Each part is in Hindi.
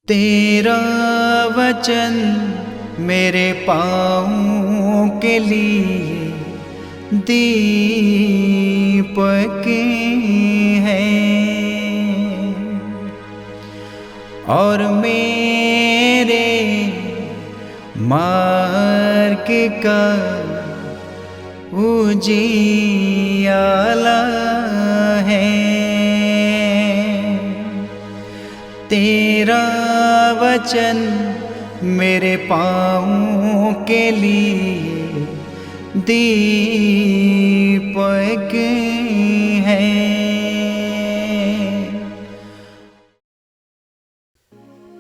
तेरा वचन मेरे पाँवों के लिए दीपक है और मेरे मार्ग का उजियाला है। तेरा वचन मेरे पाँवों के लिए दीपक है।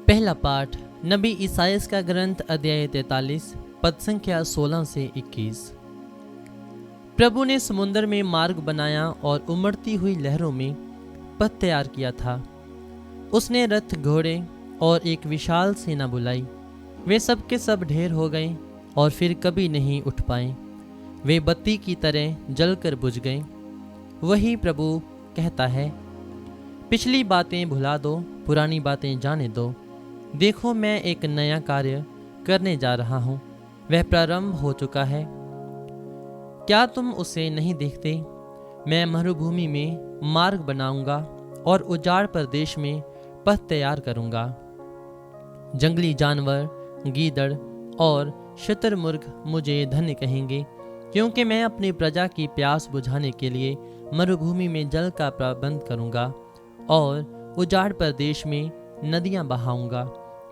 पहला पाठ नबी ईसायास का ग्रंथ अध्याय 43 पद संख्या 16 से 21। प्रभु ने समुद्र में मार्ग बनाया और उमड़ती हुई लहरों में पथ तैयार किया था। उसने रथ, घोड़े और एक विशाल सेना बुलाई। वे सब के सब ढेर हो गए और फिर कभी नहीं उठ पाए। वे बत्ती की तरह जलकर बुझ गए। वही प्रभु कहता है, पिछली बातें भुला दो, पुरानी बातें जाने दो। देखो, मैं एक नया कार्य करने जा रहा हूँ, वह प्रारंभ हो चुका है। क्या तुम उसे नहीं देखते? मैं मरुभूमि में मार्ग बनाऊंगा और उजाड़ प्रदेश में पथ तैयार करूंगा। जंगली जानवर, गीदड़ और शुतुरमुर्ग मुझे धन्य कहेंगे, क्योंकि मैं अपनी प्रजा की प्यास बुझाने के लिए मरुभूमि में जल का प्रबंध करूंगा और उजाड़ प्रदेश में नदियां बहाऊंगा।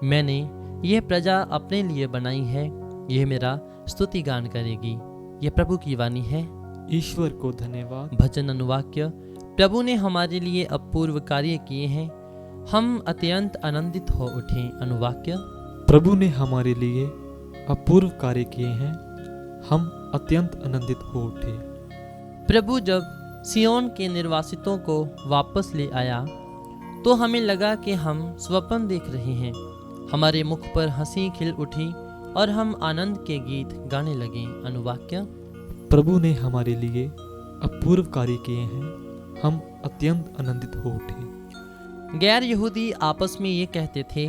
मैंने यह प्रजा अपने लिए बनाई है, यह मेरा स्तुति गान करेगी। यह प्रभु की वाणी है। ईश्वर को धन्यवाद। भजन अनुवाक्य। प्रभु ने हमारे लिए अपूर्व कार्य किए हैं, हम अत्यंत आनंदित हो उठे। अनुवाक्य। प्रभु ने हमारे लिए अपूर्व कार्य किए हैं, हम अत्यंत आनंदित हो उठे। प्रभु जब सियोन के निर्वासितों को वापस ले आया तो हमें लगा कि हम स्वप्न देख रहे हैं। हमारे मुख पर हंसी खिल उठी और हम आनंद के गीत गाने लगे। अनुवाक्य। प्रभु ने हमारे लिए अपूर्व कार्य किए हैं, हम अत्यंत आनंदित हो उठे। गैर यहूदी आपस में ये कहते थे,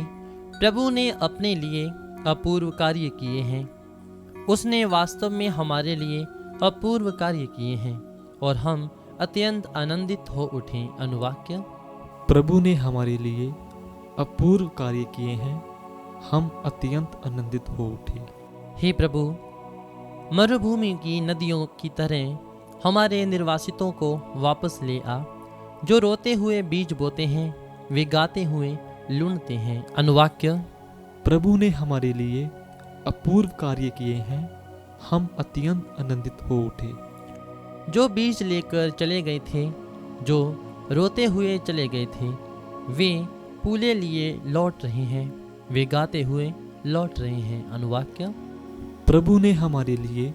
प्रभु ने अपने लिए अपूर्व कार्य किए हैं। उसने वास्तव में हमारे लिए अपूर्व कार्य किए हैं और हम अत्यंत आनंदित हो उठे। अनुवाक्य। प्रभु ने हमारे लिए अपूर्व कार्य किए हैं, हम अत्यंत आनंदित हो उठे। हे प्रभु, मरुभूमि की नदियों की तरह हमारे निर्वासितों को वापस ले आ। जो रोते हुए बीज बोते हैं, वे गाते हुए लूटते हैं। अनुवाक्य। प्रभु ने हमारे लिए अपूर्व कार्य किए हैं, हम अत्यंत आनंदित हो उठे। जो बीज लेकर चले गए थे, जो रोते हुए चले गए थे, वे फूले लिए लौट रहे हैं, वे गाते हुए लौट रहे हैं। अनुवाक्य। प्रभु ने हमारे लिए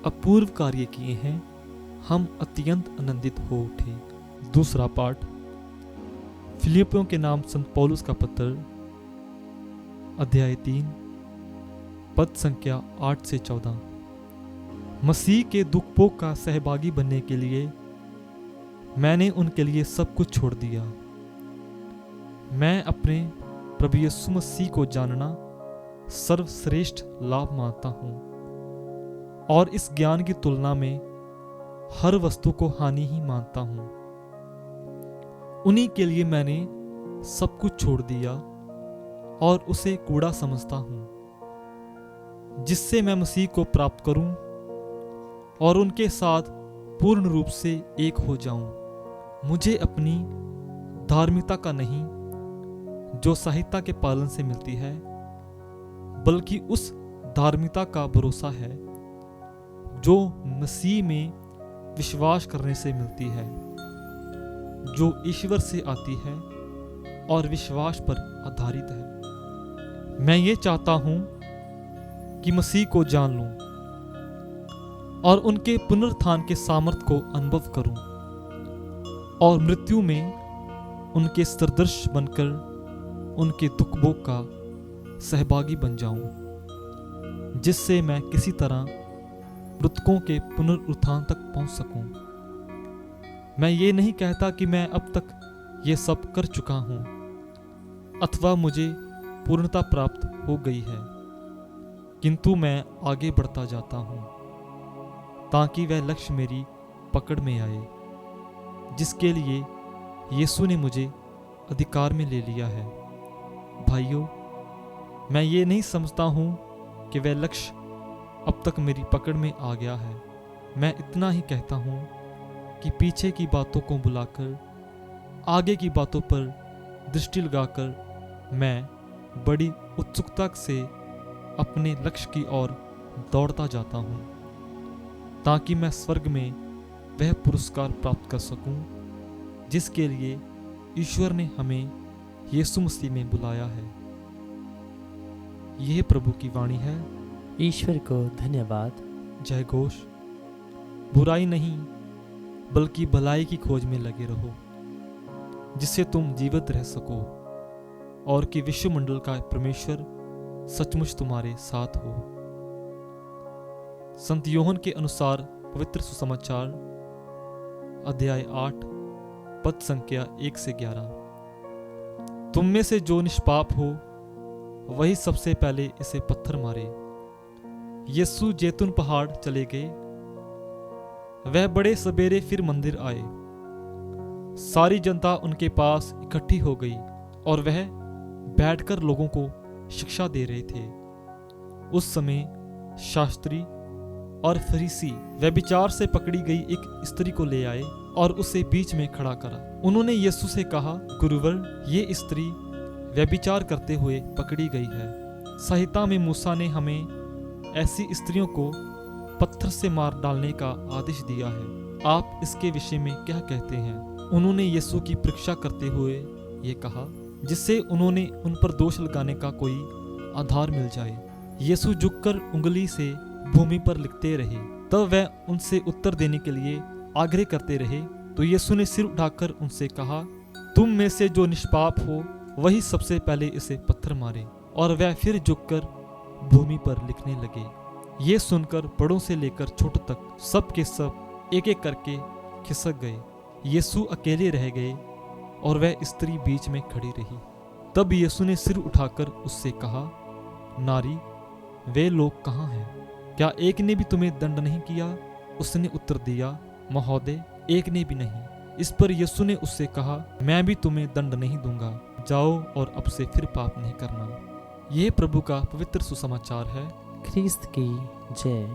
अपूर्व कार्य किए हैं, हम अत्यंत आनंदित हो उठे। दूसरा पाठ फिलिपियों के नाम संत पौलुस का पत्र अध्याय 3 पद संख्या 8 से 14। मसीह के दुख भोग का सहभागी बनने के लिए मैंने उनके लिए सब कुछ छोड़ दिया। मैं अपने प्रभु यीशु मसीह को जानना सर्वश्रेष्ठ लाभ मानता हूँ और इस ज्ञान की तुलना में हर वस्तु को हानि ही मानता हूँ। उन्हीं के लिए मैंने सब कुछ छोड़ दिया और उसे कूड़ा समझता हूँ, जिससे मैं मसीह को प्राप्त करूं और उनके साथ पूर्ण रूप से एक हो जाऊं। मुझे अपनी धार्मिकता का नहीं, जो संहिता के पालन से मिलती है, बल्कि उस धार्मिकता का भरोसा है जो मसीह में विश्वास करने से मिलती है, जो ईश्वर से आती है और विश्वास पर आधारित है। मैं ये चाहता हूं कि मसीह को जान लूं और उनके पुनरुत्थान के सामर्थ्य को अनुभव करूं और मृत्यु में उनके सदृश बनकर उनके दुख भोग का सहभागी बन जाऊं, जिससे मैं किसी तरह मृतकों के पुनरुत्थान तक पहुंच सकूं। मैं ये नहीं कहता कि मैं अब तक ये सब कर चुका हूं अथवा मुझे पूर्णता प्राप्त हो गई है, किंतु मैं आगे बढ़ता जाता हूँ ताकि वह लक्ष्य मेरी पकड़ में आए, जिसके लिए यीशु ने मुझे अधिकार में ले लिया है। भाइयों, मैं ये नहीं समझता हूँ कि वह लक्ष्य अब तक मेरी पकड़ में आ गया है। मैं इतना ही कहता हूँ कि पीछे की बातों को बुलाकर आगे की बातों पर दृष्टि लगाकर मैं बड़ी उत्सुकता से अपने लक्ष्य की ओर दौड़ता जाता हूँ, ताकि मैं स्वर्ग में वह पुरस्कार प्राप्त कर सकूं जिसके लिए ईश्वर ने हमें यीशु मसीह में बुलाया है। यह प्रभु की वाणी है। ईश्वर को धन्यवाद। जय घोष। बुराई नहीं बल्कि भलाई की खोज में लगे रहो, जिससे तुम जीवित रह सको और कि विश्वमंडल का परमेश्वर सचमुच तुम्हारे साथ हो। संत योहन के अनुसार पवित्र सुसमाचार अध्याय 8 पद संख्या 1 से 11। तुम में से जो निष्पाप हो वही सबसे पहले इसे पत्थर मारे। यीशु जैतून पहाड़ चले गए। वह बड़े सवेरे फिर मंदिर आए। सारी जनता उनके पास इकट्ठी हो गई और वह बैठकर लोगों को शिक्षा दे रहे थे। उस समय शास्त्री और फरीसी व्यभिचार से पकड़ी गई एक स्त्री को ले आए और उसे बीच में खड़ा करा। उन्होंने यीशु से कहा, गुरुवर, ये स्त्री व्यभिचार करते हुए पकड़ी गई है। संहिता में मूसा ने हमें ऐसी स्त्रियों को पत्थर से मार डालने का आदेश दिया है। आप इसके विषय में क्या कहते हैं? उन्होंने यीशु की परीक्षा करते हुए ये कहा, जिससे उन्होंने उन पर दोष लगाने का कोई आधार मिल जाए। यीशु झुककर उंगली से भूमि पर लिखते रहे। तब वह उनसे उत्तर देने के लिए आग्रह करते रहे। तो यीशु ने सिर उठाकर उनसे कहा, तुम में से जो निष्पाप हो वही सबसे पहले इसे पत्थर मारे। और वह फिर झुककर भूमि पर लिखने लगे। ये सुनकर बड़ों से लेकर छोटों तक सब के सब एक एक करके खिसक गए। यीशु अकेले रह गए और वह स्त्री बीच में खड़ी रही। तब यीशु ने सिर उठाकर उससे कहा, नारी, वे लोग कहाँ हैं? क्या एक ने भी तुम्हें दंड नहीं किया? उसने उत्तर दिया, महोदय, एक ने भी नहीं। इस पर यीशु ने उससे कहा, मैं भी तुम्हें दंड नहीं दूंगा। जाओ और अब से फिर पाप नहीं करना। यह प्रभु का पवित्र सुसमाचार है। ख्रीस्त की जय।